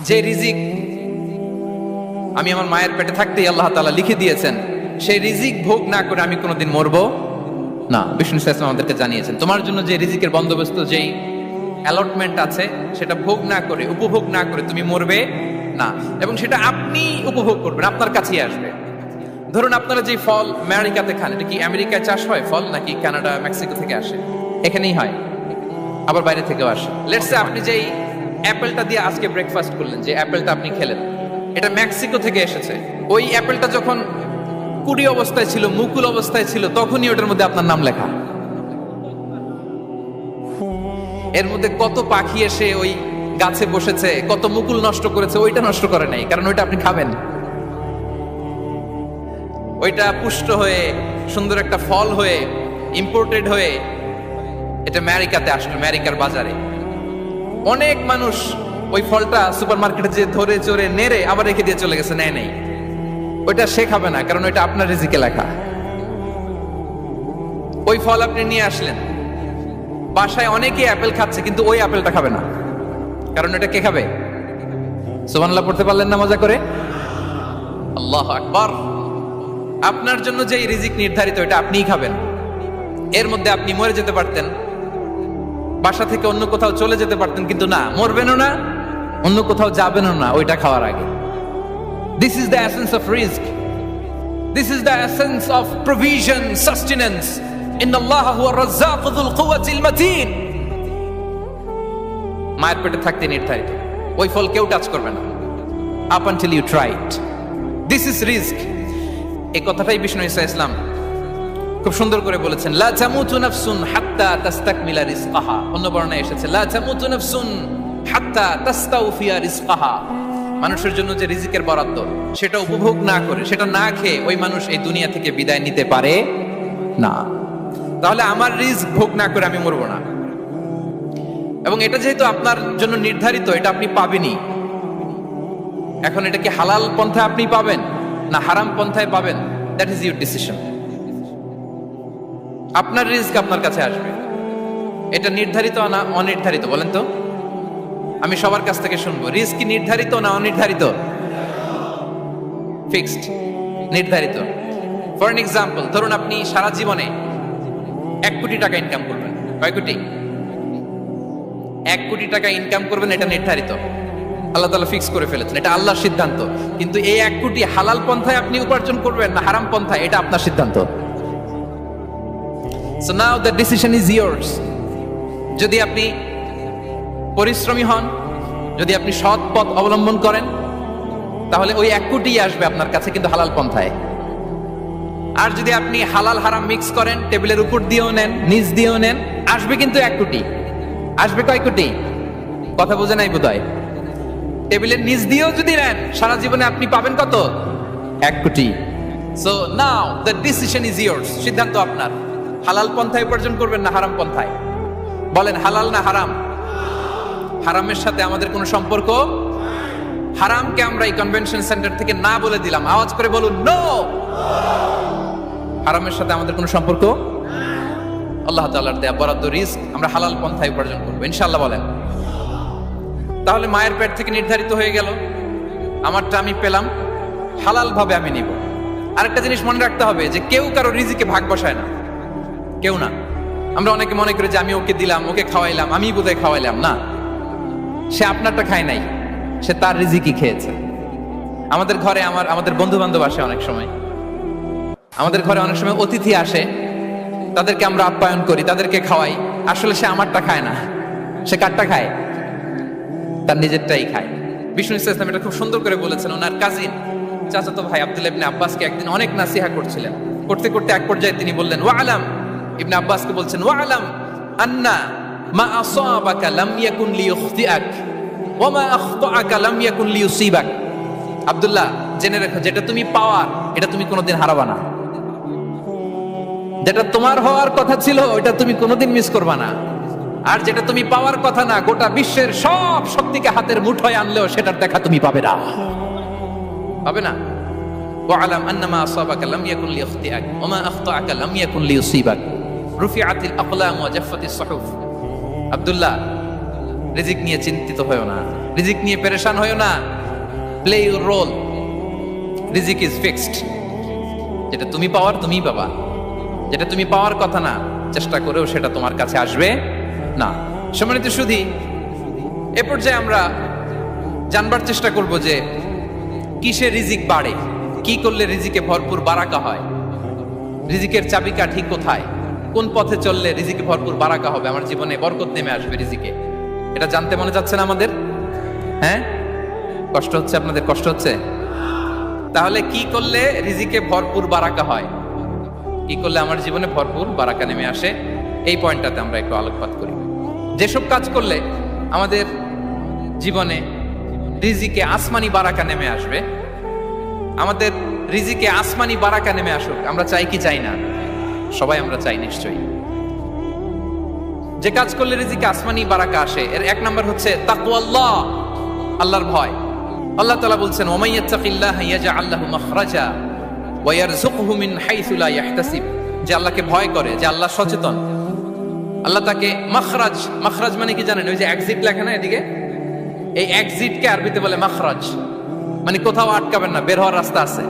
যে রিজিক আমি আমার মায়ের পেটে থাকতেই আল্লাহ তাআলা লিখে দিয়েছেন, সেই রিজিক ভোগ না করে আমি কোনোদিন মরবো না। বিষ্ণু ইসলাম আমাদেরকে জানিয়েছেন, তোমার জন্য যে রিজিকের বন্দোবস্ত, যেই অ্যালটমেন্ট আছে, সেটা ভোগ না করে, উপভোগ না করে তুমি মরবে না, এবং সেটা আপনি উপভোগ করবেন, আপনার কাছেই আসবে। ধরুন আপনারা যে ফল আমেরিকাতে খান, এটা কি আমেরিকায় চাষ হয় ফল, নাকি কানাডা মেক্সিকো থেকে আসে? এখানেই হয়, আবার বাইরে থেকেও আসে। লেটস সে আপনি যেই অ্যাপেলটা দিয়ে আজকে ব্রেকফাস্ট করলেন, যে অ্যাপেলটা আপনি খেলেন, এটা মেক্সিকো থেকে এসেছে। ওই অ্যাপেলটা যখন কুড়ি অবস্থায় ছিল, মুকুল অবস্থায় ছিল, তখনই ওটার মধ্যে আপনার নাম লেখা। এর মধ্যে কত পাখি এসে ওই গাছে বসেছে, কত মুকুল নষ্ট করেছে, ওইটা নষ্ট করে নাই, কারণ ওইটা আপনি খাবেন। ওইটা পুষ্ট হয়ে সুন্দর একটা ফল হয়ে ইম্পোর্টেড হয়ে এটা আমেরিকাতে আসলো, আমেরিকার বাজারে। অনেক মানুষ ওই ফলটা সুপার মার্কেটে যে ধরে চড়ে নেড়ে আবার রেখে দিয়ে চলে গেছে, নেয় নেই। ওইটা সে খাবে না, কারণ ওইটা আপনার রিজিকে লেখা। ওই ফল আপনি নিয়ে আসলেন, বাসায় অনেকেই অ্যাপেল খাচ্ছে, কিন্তু ওই অ্যাপেলটা খাবে না, কারণ এটা কে খাবে? সুবহানাল্লাহ পড়তে পারলেন না মজা করে? আল্লাহু আকবার। আপনার জন্য যে রিজিক নির্ধারিত, এটা আপনিই খাবেন। এর মধ্যে আপনি মরে যেতে পারতেন, বাসা থেকে অন্য কোথাও চলে যেতে পারতেন, কিন্তু না, মরবেনও না, অন্য কোথাও যাবেনও না ওইটা খাওয়ার আগে। This is the essence of risk, this is the essence of provision, sustenance. ইন্নাল্লাহা হুয়া রাজ্জাকু যুল কুওয়াতিল মাতিন। মায়ের পেটে থাকতে নির্ধারিত, ওই ফল কেউ টাচ করবে না up until you try it. This is risk. এই কথাটাই বিষ্ণু ঈসা ইসলাম খুব সুন্দর করে বলেছেন, লা তামুতু নাফসুন হাত্তা তাস্তাকমিলা রিজকাহা। অন্য বর্ণনায় এসেছে, লা তামুতু নাফসুন হাত্তা তাস্তাউফিয়া রিজকাহা। মানুষের জন্য যে রিজিকের বরাদ্দ, সেটা উপভোগ না করে, সেটা না খেয়ে ওই মানুষ এই দুনিয়া থেকে বিদায় নিতে পারে না। তাহলে আমার রিস্ক ভোগ না করে আমি মরবো না, এবং এটা যেহেতু আপনার জন্য নির্ধারিত, এটা আপনি পাবেনই। এখন এটা কি হালাল পন্থায় আপনি পাবেন না হারাম পন্থায় পাবেন, দ্যাট ইজ ইউর ডিসিশন। আপনার রিস্ক আপনার কাছে আসবে। এটা নির্ধারিত না অনির্ধারিত? বলেন তো, আমি সবার কাছ থেকে শুনবো, রিস্ক কি নির্ধারিত না অনির্ধারিত? ফিক্সড, নির্ধারিত। ফর এন এক্সাম্পল, ধরুন আপনি সারা জীবনে 1 কোটি টাকা ইনকাম করবেন। কয় কোটি? 1 কোটি টাকা ইনকাম করবেন, এটা নির্ধারিত, আল্লাহ তাআলা ফিক্স করে ফেলেছেন, এটা আল্লাহর সিদ্ধান্ত। কিন্তু এই 1 কোটি হালাল পন্থায় আপনি উপার্জন করবেন না হারাম পন্থায়, এটা আপনার সিদ্ধান্ত। So now the decision is yours. যদি আপনি পরিশ্রমী হন, যদি আপনি সৎ পথ অবলম্বন করেন, তাহলে ওই 1 কোটি আসবে আপনার কাছে, কিন্তু হালাল পন্থায়। আর যদি আপনি হালাল হারাম মিক্স করেন, টেবিলের উপর দিয়েও নেন, নিচ দিয়েও নেন, আসবে কিন্তু 1 কোটি। আসবে কয় কোটি? কথা বোঝে নাই বোধহয়। টেবিলের নিচ দিয়েও যদি নেন, সারা জীবনে আপনি পাবেন কত? 1 কোটি। So now the decision is years. সিদ্ধান্ত আপনার। হালাল পন্থায় উপার্জন করবেন না হারাম পন্থায়? বলেন, হালাল না হারাম? হারামের সাথে আমাদের কোনো সম্পর্ক? হারামকে আমরা এই কনভেনশন সেন্টার থেকে না বলে দিলাম, আওয়াজ করে বলুন নো। হারামের সাথে আমাদের কোনো সম্পর্ক? আল্লাহ তাআলার দেয়া বরাদ্দ রিস্ক আমরা হালাল পন্থায় উপার্জন করবো ইনশাআল্লাহ। বলেন। তাহলে মায়ের পেট থেকে নির্ধারিত হয়ে গেল, আমারটা আমি পেলাম, হালাল ভাবে আমি নিব। আরেকটা জিনিস মনে রাখতে হবে, যে কেউ কারো রিজিকে ভাগ বসায় না, কেউ না। আমরা অনেকে মনে করি যে আমি ওকে দিলাম, ওকে খাওয়াইলাম, আমি বোধহয় খাওয়াইলাম। না, সে আপনারটা খায় নাই, সে তার রিজিকই খেয়েছে। আমাদের ঘরে আমাদের বন্ধু বান্ধব আসে অনেক সময়, আমাদের ঘরে অনেক সময় অতিথি আসে, তাদেরকে আমরা আপ্যায়ন করি, তাদেরকে খাওয়াই। আসলে সে আমারটা খায় না, সে কারটা খায়? তার নিজেরটাই খায়। বিষ্ণু ইসলাম এটা খুব সুন্দর করে বলেছেন। ওনার কাজিন চাচাতো ভাই আব্দুল্লাহ ইবনে আব্বাসকে একদিন অনেক নাসিহা করছিলেন। করতে করতে এক পর্যায়ে তিনি বললেন, ওয়া আলাম, ইবনে আব্বাসকে বলছেন, ওয়া আলাম আন্না মা আসাবাকা লাম ইয়াকুন লিইখতিআক ওয়া মা আখতাআকা লাম ইয়াকুন লিইউসিবাক। আব্দুল্লাহ, জেনে রাখো, যেটা তুমি পাওয়ার, এটা তুমি কোনোদিন হারাবা না। যেটা তোমার হওয়ার কথা ছিল, ওটা তুমি কোনোদিন মিস করবা না। আর যেটা তুমি পাওয়ার কথা না, গোটা বিশ্বের সব শক্তিকে হাতের মুঠোয় আনলেও সেটার দেখা তুমি পাবে না, পাবে না। ওয়ালাম আন্নামা আসাবাকা লাম ইয়াকুন লিইখতিআক ওয়া মা আখতাআকা লাম ইয়াকুন লিইউসিবাক রুফিআতিল আকলাম ওয়া জাফফাতিস সুহুফ। আব্দুল্লাহ, রিজিক নিয়ে চিন্তিত হয়ো না, রিজিক নিয়ে পেরেশান হইও না, প্লে ইউর রোল। রিজিক ইজ ফিক্সড, যেটা তুমি পাওয়ার তুমিই পাবা, যেটা তুমি পাওয়ার কথা না চেষ্টা করেও সেটা তোমার কাছে আসবে না। সম্মানিত সুধী, এ পর্যায়ে আমরা জানবার চেষ্টা করব যে কিসে রিজিক বাড়ে, কি করলে রিজিকে ভরপুর বারাকা হয়, রিজিকের চাবিকাঠি কোথায়, কোন পথে চললে রিজিকে ভরপুর বারাকা হবে, আমার জীবনে বরকত নেমে আসবে রিজিকে। এটা জানতে মনে যাচ্ছে না আমাদের? হ্যাঁ, কষ্ট হচ্ছে আপনাদের? কষ্ট হচ্ছে? তাহলে কি করলে রিজিকে ভরপুর বারাকা হয়, কি করলে আমার জীবনে ভরপুর বারাকা নেমে আসে, এই পয়েন্টটাতে আমরা একটু আলোকপাত করি। যেসব কাজ করলে আমাদের জীবনে রিজিকে আসমানি বারাকা নেমে আসবে, আমাদের রিজিকে আসমানি বারাকা নেমে আসুক, আমরা চাই কি চাই না? সবাই আমরা চাই নিশ্চয়ই। যে কাজ করলে রিজিকে আসমানি বারাকা আসে, এর এক নাম্বার হচ্ছে তাকওয়াল্লাহ, আল্লাহর ভয়। আল্লাহ তাআলা বলছেন, ওয়া ইয়াত্তাকিল্লাহা ইয়াজআল লাহু মাখরাজা ওয়া ইয়ারযুকহু মিন হাইসু লা ইয়াহতাসিব। যে আল্লাহকে ভয় করে, যে আল্লাহ সচেতন, আল্লাহ তাকে মাখরাজ, মাখরাজ মানে কি জানেন? ওই যে এক্সিট লেখা না এদিকে, এই এক্সিটকে আরবিতে বলে মাখরাজ, মানে কোথাও আটকাবেন না, বের হওয়ার রাস্তা আছে,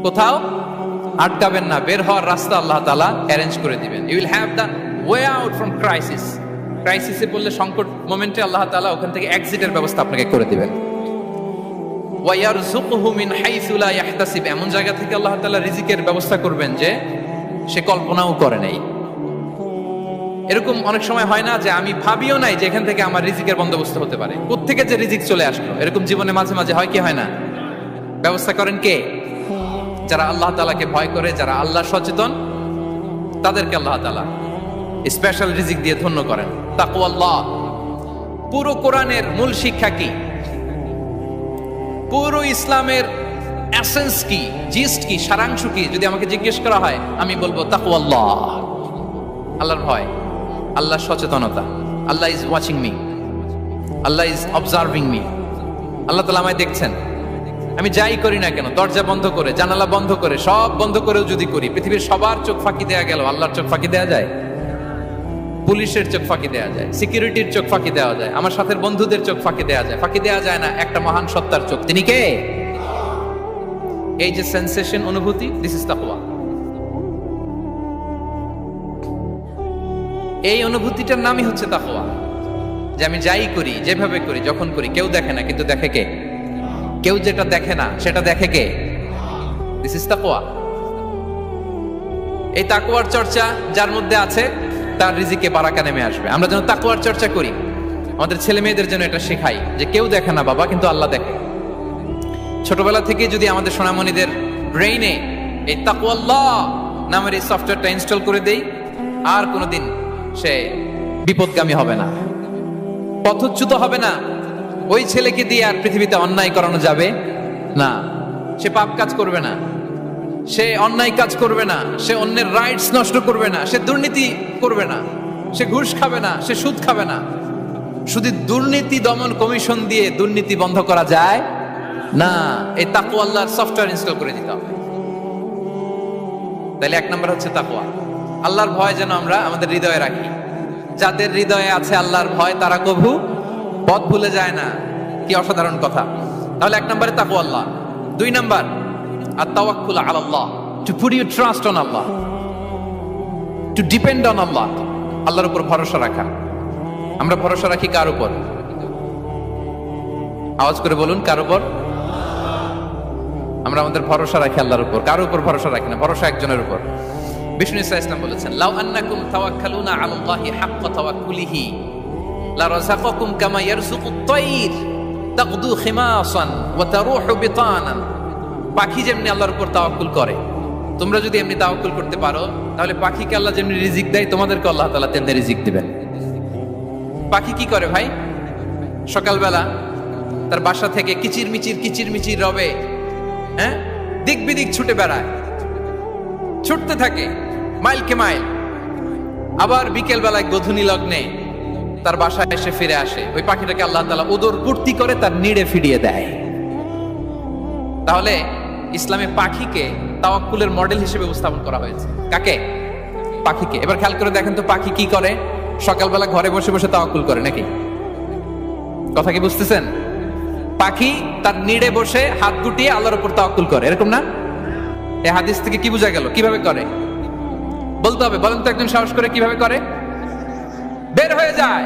কোথাও আটকাবেন না, বের হওয়ার রাস্তা আল্লাহ তাআলা অ্যারেঞ্জ করে দিবেন। You will have the way out from crisis. ক্রাইসিসে পড়লে, সংকট মোমেন্টে আল্লাহ তাআলা ওখান থেকে এক্সিটের ব্যবস্থা আপনাকে করে দিবেন। ওয়া ইয়ারযুকহু মিন হাইসু লা ইয়াহতাসিব, এমন জায়গা থেকে আল্লাহ তাআলা রিজিকের ব্যবস্থা করবেন যে সে কল্পনাও করে নাই। এরকম অনেক সময় হয় না যে আমি ভাবিও নাই যে এখান থেকে আমার রিজিকের বন্দোবস্ত হতে পারে, কোত্থেকে যে রিজিক চলে আসলো। এরকম জীবনে মাঝে মাঝে হয় কি হয় না? ব্যবস্থা করেন কে? যারা আল্লাহ তাআলাকে ভয় করে, যারা আল্লাহ সচেতন, তাদেরকে আল্লাহ তাআলা স্পেশাল রিজিক দিয়ে ধন্য করেন। তাকওয়াল্লাহ। পুরো কোরআনের মূল শিক্ষা কি? পুরো ইসলামের এসেন্স কি, জিস্ট কি, সারাংশ কি যদি আমাকে জিজ্ঞেস করা হয়, আমি বলবো তাকওয়াল্লাহ, আল্লাহর ভয়, আল্লাহর সচেতনতা। Allah is watching me, Allah is observing me. Allah তাআলা আমায় দেখছেন, আমি যাই করি না কেন, দরজা বন্ধ করে, জানালা বন্ধ করে, সব বন্ধ করেও যদি করি, পৃথিবীর সবার চোখ ফাঁকি দেয়া গেল, আল্লাহর চোখ ফাঁকি দেয়া যায়? পুলিশের চোখ ফাঁকি দেয়া যায়, সিকিউরিটির চোখ ফাঁকি দেওয়া যায়, আমার সাথের বন্ধুদের চোখ ফাঁকি দেয়া যায়, ফাঁকি দেয়া যায় না একটা মহান সত্তার চোখ। তিনি কে? এই যে সেন্সেশন, অনুভূতি, দিস ইজ তাকওয়া। এই অনুভূতিটার নামই হচ্ছে তাকওয়া, যে আমি যাই করি, যেভাবে করি, যখন করি, কেউ দেখে না কিন্তু দেখে কে? কেউ যেটা দেখে না সেটা দেখে কে? দিস ইজ তাকওয়া। এই তাকওয়ার চর্চা যার মধ্যে আছে, তার রিজিকে বারাকা নেমে আসবে। আমরা যেন তাকওয়ার চর্চা করি, আমাদের ছেলে মেয়েদের জন্য এটা শেখাই যে কেউ দেখে না বাবা, কিন্তু আল্লাহ দেখে। ছোটবেলা থেকে যদি আমাদের সোনামণিদের ব্রেইনে এই তাকওয়াল্লাহ নামের এই সফটওয়্যারটা ইনস্টল করে দেই, আর কোনোদিন সে বিপদগামী হবে না, পথচ্যুত হবে না। ওই ছেলেকে দিয়ে আর পৃথিবীতে অন্যায় করানো যাবে না, সে পাপ কাজ করবে না, সে অন্যায় কাজ করবে না, সে অন্যের রাইটস নষ্ট করবে না, সে দুর্নীতি করবে না, সে ঘুষ খাবে না, সে সুদ খাবে না। শুধু দুর্নীতি দমন কমিশন দিয়ে দুর্নীতি বন্ধ করা যায় না, এই তাকওয়া আল্লাহর সফটওয়্যার ইনস্টল করে দিতে হবে। তাহলে এক নাম্বার হচ্ছে তাকওয়া, আল্লাহর ভয় যেন আমরা আমাদের হৃদয়ে রাখি। যাদের হৃদয়ে আছে আল্লাহর ভয়, তারা কভু পথ ভুলে যায় না। কি অসাধারণ কথা! তাহলে এক নম্বরে তাকওয়া আল্লাহ। দুই নাম্বার আত-তাওয়াক্কুল আলাল্লাহ, to put your trust on Allah, to depend on Allah. আল্লাহর উপর ভরসা রাখা। আমরা ভরসা রাখি কার উপর? আওয়াজ করে বলুন, কার উপর? আমরা আমাদের ভরসা রাখি আল্লাহর উপর, কার উপর ভরসা রাখি না। ভরসা একজনের উপর। বিষ্ণু ইসা ইসলাম বলেছেন, লাউ আন্নাকুম তাওয়াক্কালুনা আলাল্লাহি হাক্কা তাওয়াক্কুলিহি লা রাযাকাকুম কামা ইয়ারযুকুত তায়র তাকদু খিমাসান ওয়া তারুহু বিতানান। পাখি যেমনি আল্লাহর উপর তাওয়াক্কুল করে, তোমরা যদি এমনি তাওয়াক্কুল করতে পারো, তাহলে পাখিকে আল্লাহ যেমনি রিজিক দেয়, তোমাদেরকে আল্লাহ তাআলা তেমনি রিজিক দিবেন। পাখি কি করে ভাই? সকালবেলা তার বাসা থেকে কিচিরমিচির রবে, হ্যাঁ, দিক বিদিক ছুটে বেড়ায়, ছুটতে থাকে মাইলকে মাইল। আবার বিকেল বেলায় গোধূলি লগ্নে তার বাসায় এসে ফিরে আসে। ওই পাখিটাকে আল্লাহ তাআলা উদর পূর্তি করে তার নিড়ে ফিরিয়ে দেয়। তাহলে ইসলামে পাখিকে তাওয়াক্কুলের মডেল হিসেবে উপস্থাপন করা হয়েছে। কাকে? পাখিকে। এবার খেয়াল করে দেখেন তো, পাখি কি করে? সকালবেলা ঘরে বসে বসে তাওয়াক্কুল করে নাকি? কথা কি বুঝতেছেন? পাখি তার নিড়ে বসে হাত গুটিয়ে আল্লাহর উপর তাওয়াক্কুল করে, এরকম না? এই হাদিস থেকে কি বোঝা গেল? কিভাবে করে বলতে হবে, বলেন তো একজন সাহস করে কিভাবে করে? বের হয়ে যায়,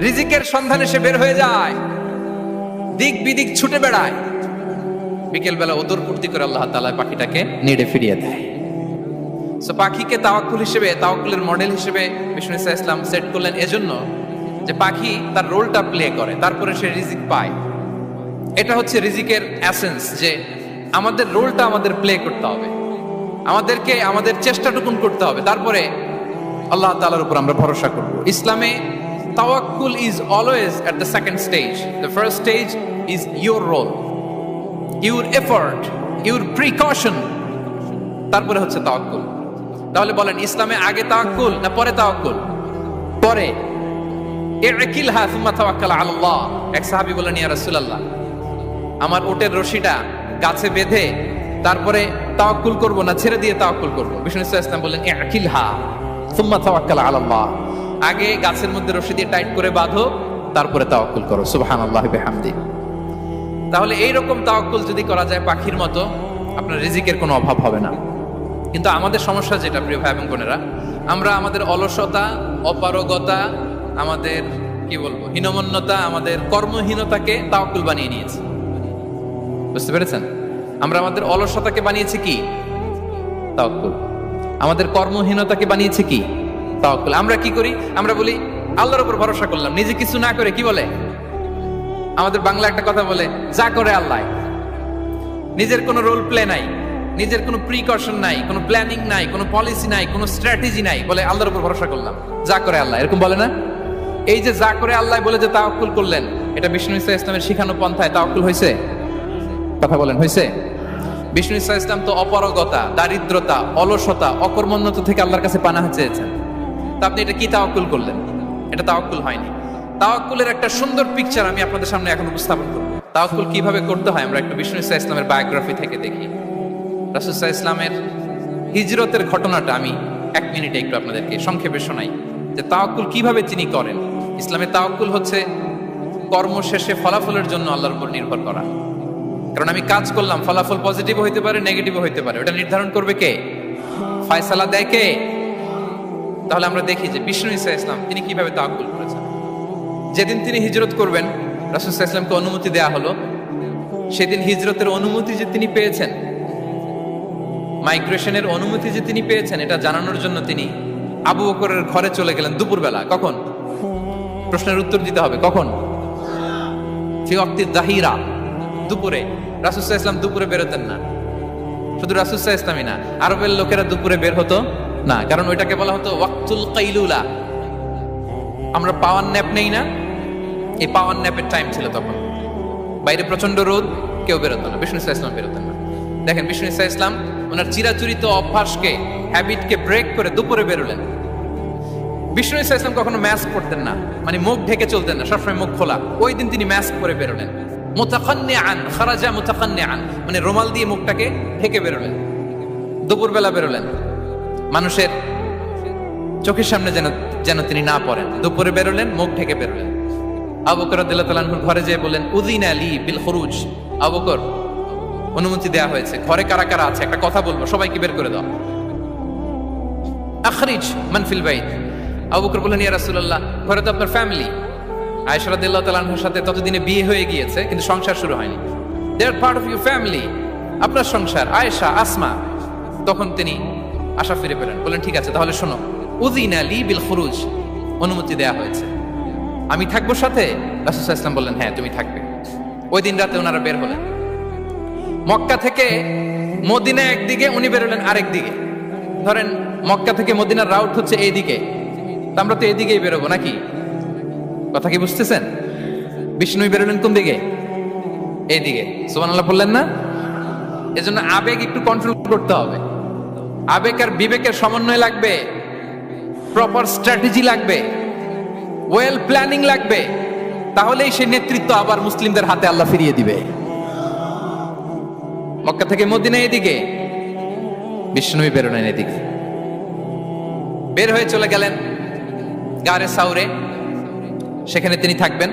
রিজিকের সন্ধানে সে বের হয়ে যায়, দিক বিদিক ছুটে বেড়ায়, বিকেল বেলা ওদর পূর্তি করে আল্লাহ তাআলা পাখিটাকে নিড়ে ফিরিয়ে দেয়। সো পাখিকে তাওয়াক্কুল হিসেবে, তাওয়াক্কুলের মডেল হিসেবে বিষ্ণু ইসলাম সেট করলেন এজন্য যে পাখি তার রোলটা প্লে করে, তারপরে সে রিজিক পায়। এটা হচ্ছে রিজিকের এসেন্স, যে আমাদের রোলটা আমাদের প্লে করতে হবে, আমাদেরকে আমাদের চেষ্টাটুকুন করতে হবে, তারপরে আল্লাহ তাআলার উপর আমরা ভরসা করব। ইসলামে তাওয়াক্কুল is always at the second stage. The first stage is your role, your effort, your precaution, তারপরে হচ্ছে তাওয়াক্কুল। তাহলে বলেন, ইসলামে আগে তাওয়াক্কুল না পরে তাওয়াক্কুল? পরে। ইকিলহা সুম্মা তাওয়াক্কাল আলাল্লাহ। এক সাহাবী বলেন, ইয়া রাসূলুল্লাহ, আমার উটের রশিটা গাছে বেঁধে তারপরে তাওয়াক্কুল করব না ছেড়ে দিয়ে তাওয়াক্কুল করব? বিষ্ণু ইসলাম বললেন, ইকিলহা সুম্মা তাওয়াক্কাল আলাল্লাহ। আগে গাছের মধ্যে রশি দিয়ে টাইট করে বাঁধো, তারপরে তাওয়াক্কুল করো। সুবহানাল্লাহি বিহামদি। তাহলে এইরকম তাওয়াক্কুল যদি করা যায় পাখির মতো, আপনার রিজিকের কোনো অভাব হবে না। কিন্তু আমাদের সমস্যা যেটা, প্রিয় ভাই এবং বোনেরা, আমরা আমাদের অলসতা, অপারগতা, আমাদের কি বলবো হীনমন্যতা, আমাদের কর্মহীনতাকে তাওয়াক্কুল বানিয়ে নিয়েছি। বুঝতে পেরেছেন? আমরা আমাদের অলসতাকে বানিয়েছি কি? তাওয়াক্কুল। আমাদের কর্মহীনতাকে বানিয়েছি কি? তাওয়াক্কুল। আমরা কি করি? আমরা বলি আল্লাহর উপর ভরসা করলাম, নিজে কিছু না করে। কি বলে আমাদের বাংলা একটা কথা বলে, যা করে আল্লাহ। নিজের কোনো রোল প্লে নাই, নিজের কোনো প্রিকশন নাই, কোনো প্ল্যানিং নাই, কোনো পলিসি নাই, কোনো স্ট্র্যাটেজি নাই, বলে আল্লাহর উপর ভরসা করলাম, যা করে আল্লাহ। এরকম বলে না? এই যে যা করে আল্লাহ বলে যে তাওয়াক্কুল করলেন, এটা বিষ্ণু ইসলামের শিখানো পন্থায় তাওয়াক্কুল হয়েছে? কথা বলেন, হয়েছে? বিষ্ণু ইসলাম তো অপারগতা, দারিদ্রতা, অলসতা, অকর্মণ্যতা থেকে আল্লাহর কাছে পানাহ চেয়েছেন। তা আপনি এটা কি তাওয়াক্কুল করলেন? এটা তাওয়াক্কুল হয়নি। তাওয়াক্কুলের একটা সুন্দর পিকচার আমি আপনাদের সামনে এখন উপস্থাপন করব। তাওয়াক্কুল কিভাবে করতে হয় আমরা একটু বিষ্ণু ইসলামের বায়োগ্রাফি থেকে দেখি। রাসূল সাল্লাল্লাহু আলাইহি ওয়াসাল্লামের হিজরতের ঘটনাটা আমি 1 মিনিটে একটু আপনাদেরকে সংক্ষেপে শোনাই, যে তাওয়াক্কুল কিভাবে তিনি করেন। ইসলামে তাওয়াক্কুল হচ্ছে কর্ম শেষে ফলাফলের জন্য আল্লাহর উপর নির্ভর করা। কারণ আমি কাজ করলাম, ফলাফল পজিটিভও হইতে পারে, নেগেটিভও হইতে পারে, ওটা নির্ধারণ করবে কে? ফয়সালা দেয় কে? তাহলে আমরা দেখি যে বিষ্ণু ইসলাম তিনি কিভাবে তাওয়াক্কুল করেছেন। যেদিন তিনি হিজরত করবেন, রাসূল সাল্লাল্লাহু আলাইহি ওয়াসাল্লামকে অনুমতি দেয়া হলো, সেদিন হিজরতের অনুমতি যে তিনি পেয়েছেন, মাইগ্রেশনের অনুমতি যে তিনি পেয়েছেন, এটা জানানোর জন্য তিনি আবু বকরের ঘরে চলে গেলেন দুপুরবেলা। কখন? প্রশ্নের উত্তর দিতে হবে, কখন? ফি ওয়াক্তি যাহিরা, দুপুরে। রাসূল সাল্লাল্লাহু আলাইহি ওয়াসাল্লাম দুপুরে বেরোতেন না। শুধু রাসূল সাল্লাল্লাহু আলাইহি ওয়াসাল্লামই না, আরবের লোকেরা দুপুরে বের হতো না, কারণ ওইটাকে বলা হতো ওয়াক্তুল কাইলুলা। আমরা পাওয়ার ন্যাপ নেই না, এই পাওয়ার ন্যাপের টাইম ছিল তখন। বাইরে প্রচন্ড রোদ, কেউ বেরোতো না, বিষ্ণু সাল্লাল্লাহু আলাইহি ওয়াসাল্লাম বেরোতেন না। দেখেন বিষ্ণু সাল্লাল্লাহু আলাইহি ওয়াসাল্লাম ওনার চিরাচরিত অভ্যাসকে, হ্যাবিটকে ব্রেক করে দুপুরে বেরোলেন। বিষ্ণু সাল্লাল্লাহু আলাইহি ওয়াসাল্লাম কখনো মাস্ক পরতেন না, মানে মুখ ঢেকে চলতেন না, সবসময় মুখ খোলা। ওই দিন তিনি মাস্ক পরে বেরোলেন। মুতাকান্নিআন, খারাজা মুতাকান্নিআন, মানে রুমাল দিয়ে মুখটাকে ঢেকে বেরোলেন। দুপুরবেলা বেরোলেন, মানুষের চোখের সামনে যেন তিনি না পড়েন। দুপুরে বেরোলেন, মুখ ঢেকে বেরোলেন। আবু বকর রাদিয়াল্লাহু তাআলা আনহুর ঘরে যেয়ে বললেন, উযিনা লি বিল খুরুজ। আবু বকর, অনুমতি দেয়া হয়েছে, ঘরে কারা কারা আছে একটা কথা বলবো, সবাইকে বের করে দাও। আখরিজ মান ফিল বাইত। আবু বকর বললেন, ইয়া রাসূলুল্লাহ, ঘরে তো আপনার ফ্যামিলি। আয়েশা রাদিয়াল্লাহু তাআলা আনহার সাথে ততদিনে বিয়ে হয়ে গিয়েছে, কিন্তু সংসার শুরু হয়নি। দে আর পার্ট অফ ইউর ফ্যামিলি, আপনার সংসার, আয়েশা, আসমা। তখন তিনি আশা ফিরে পেলেন, বললেন, ঠিক আছে তাহলে শোনো, উযিনা লি বিল খুরুজ, অনুমতি দেয়া হয়েছে, আমি থাকবো সাথে? রাসূল সাল্লাল্লাহু আলাইহি ওয়াসাল্লাম বললেন, হ্যাঁ তুমি থাকবে। ওই দিন রাতে ওনারা বের হলেন। মক্কা থেকে মদিনা একদিকে, উনি বেরোলেন আরেক দিকে। ধরেন মক্কা থেকে মদিনার রাউট হচ্ছে এইদিকে, আমরা তো এইদিকেই বেরোবো নাকি? কথা কি বুঝতেছেন? বিষ্ণু বেরোলেন কোন দিকে? এইদিকে। সুবহানাল্লাহ বললেন না? এজন্য আবেগ একটু কন্ট্রোল করতে হবে। আবেগ আর বিবেকের সমন্বয় লাগবে, প্রপার স্ট্র্যাটেজি লাগবে, ওয়েল প্ল্যানিং লাগবে, তাহলেই সেই নেতৃত্ব আবার মুসলিমদের হাতে আল্লাহ ফিরিয়ে দিবে। মক্কা থেকে মদিনা এদিকে, বিষ্ণু বেরোলেন এদিকে। বের হয়ে চলে গেলেন গারে সাউরে। সেখানে তিনি থাকবেন।